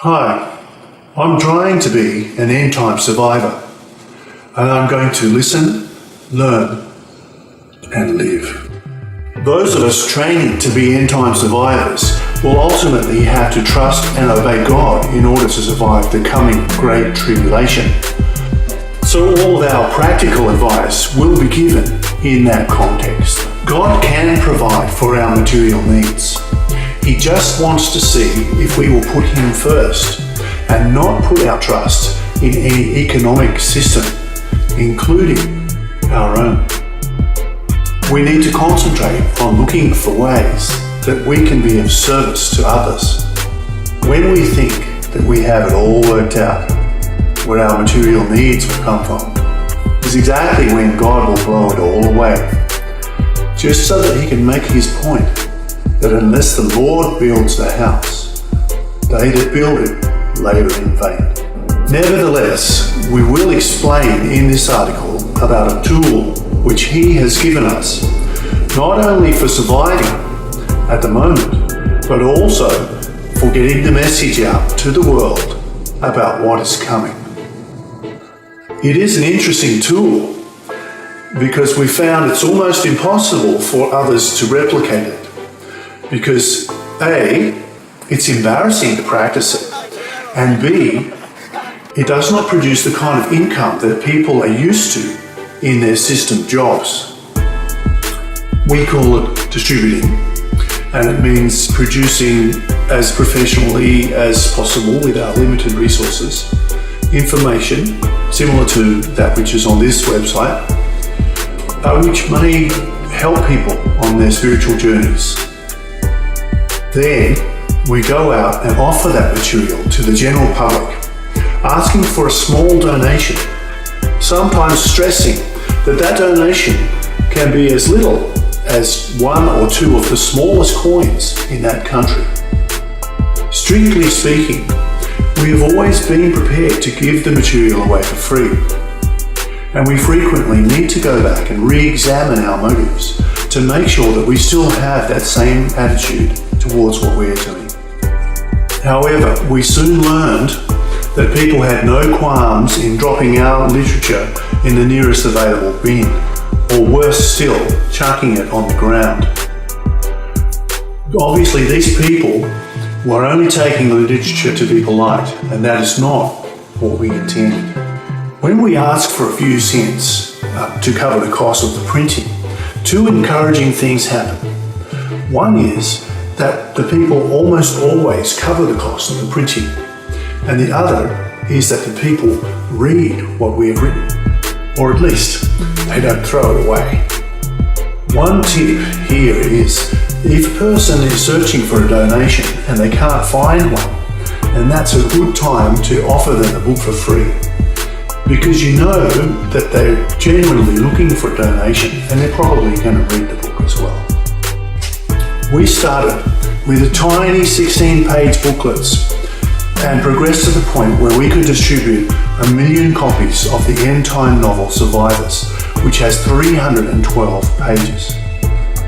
Hi, I'm trying to be an end-time survivor, and I'm going to listen, learn, and live. Those of us training to be end-time survivors will ultimately have to trust and obey God in order to survive the coming Great Tribulation. So all of our practical advice will be given in that context. God can provide for our material needs. He just wants to see if we will put Him first and not put our trust in any economic system, including our own. We need to concentrate on looking for ways that we can be of service to others. When we think that we have it all worked out, where our material needs will come from, is exactly when God will blow it all away, just so that He can make His point that unless the Lord builds the house, they that build it labor in vain. Nevertheless, we will explain in this article about a tool which He has given us, not only for surviving at the moment, but also for getting the message out to the world about what is coming. It is an interesting tool because we found it's almost impossible for others to replicate it. Because A, it's embarrassing to practice it, and B, it does not produce the kind of income that people are used to in their system jobs. We call it distributing, and it means producing as professionally as possible with our limited resources information similar to that which is on this website, which may help people on their spiritual journeys. Then we go out and offer that material to the general public, asking for a small donation, sometimes stressing that that donation can be as little as 1 or 2 of the smallest coins in that country. Strictly speaking, we have always been prepared to give the material away for free, and we frequently need to go back and re-examine our motives to make sure that we still have that same attitude towards what we're doing. However, we soon learned that people had no qualms in dropping our literature in the nearest available bin, or worse still, chucking it on the ground. Obviously, these people were only taking the literature to be polite, and that is not what we intended. When we ask for a few cents to cover the cost of the printing, 2 encouraging things happen. One is that the people almost always cover the cost of the printing, and the other is that the people read what we have written, or at least they don't throw it away. One tip here is, if a person is searching for a donation and they can't find one, then that's a good time to offer them the book for free, because you know that they're genuinely looking for a donation and they're probably going to read the book as well. We started with a tiny 16-page booklets and progressed to the point where we could distribute 1 million copies of the end-time novel Survivors, which has 312 pages.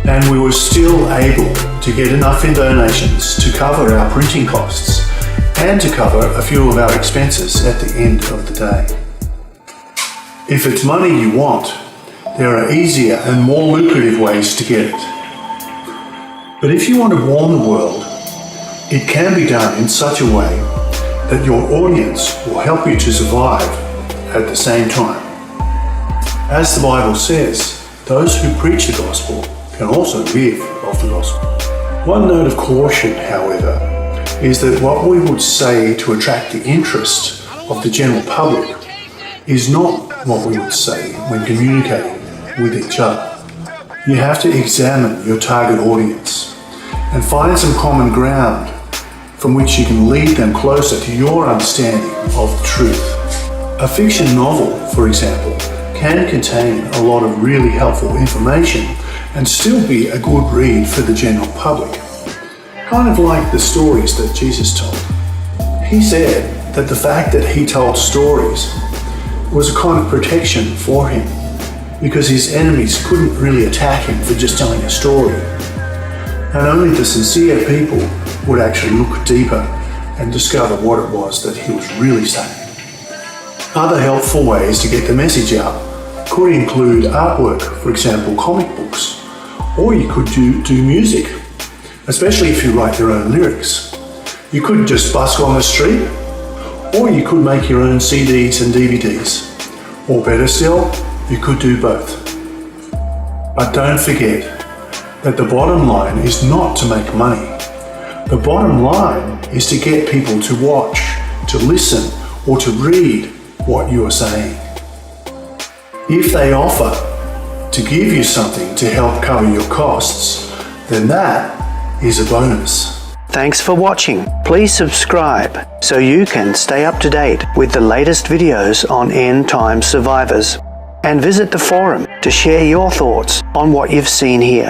And we were still able to get enough in donations to cover our printing costs and to cover a few of our expenses at the end of the day. If it's money you want, there are easier and more lucrative ways to get it. But if you want to warn the world, it can be done in such a way that your audience will help you to survive at the same time. As the Bible says, those who preach the gospel can also live off the gospel. One note of caution, however, is that what we would say to attract the interest of the general public is not what we would say when communicating with each other. You have to examine your target audience and find some common ground from which you can lead them closer to your understanding of the truth. A fiction novel, for example, can contain a lot of really helpful information and still be a good read for the general public. Kind of like the stories that Jesus told. He said that the fact that He told stories was a kind of protection for Him, because His enemies couldn't really attack Him for just telling a story. And only the sincere people would actually look deeper and discover what it was that he was really saying. Other helpful ways to get the message out could include artwork, for example, comic books, or you could do music, especially if you write your own lyrics. You could just busk on the street, or you could make your own CDs and DVDs, or better still, you could do both. But don't forget that the bottom line is not to make money. The bottom line is to get people to watch, to listen, or to read what you are saying. If they offer to give you something to help cover your costs, then that is a bonus. Thanks for watching. Please subscribe so you can stay up to date with the latest videos on End Time Survivors. And visit the forum to share your thoughts on what you've seen here.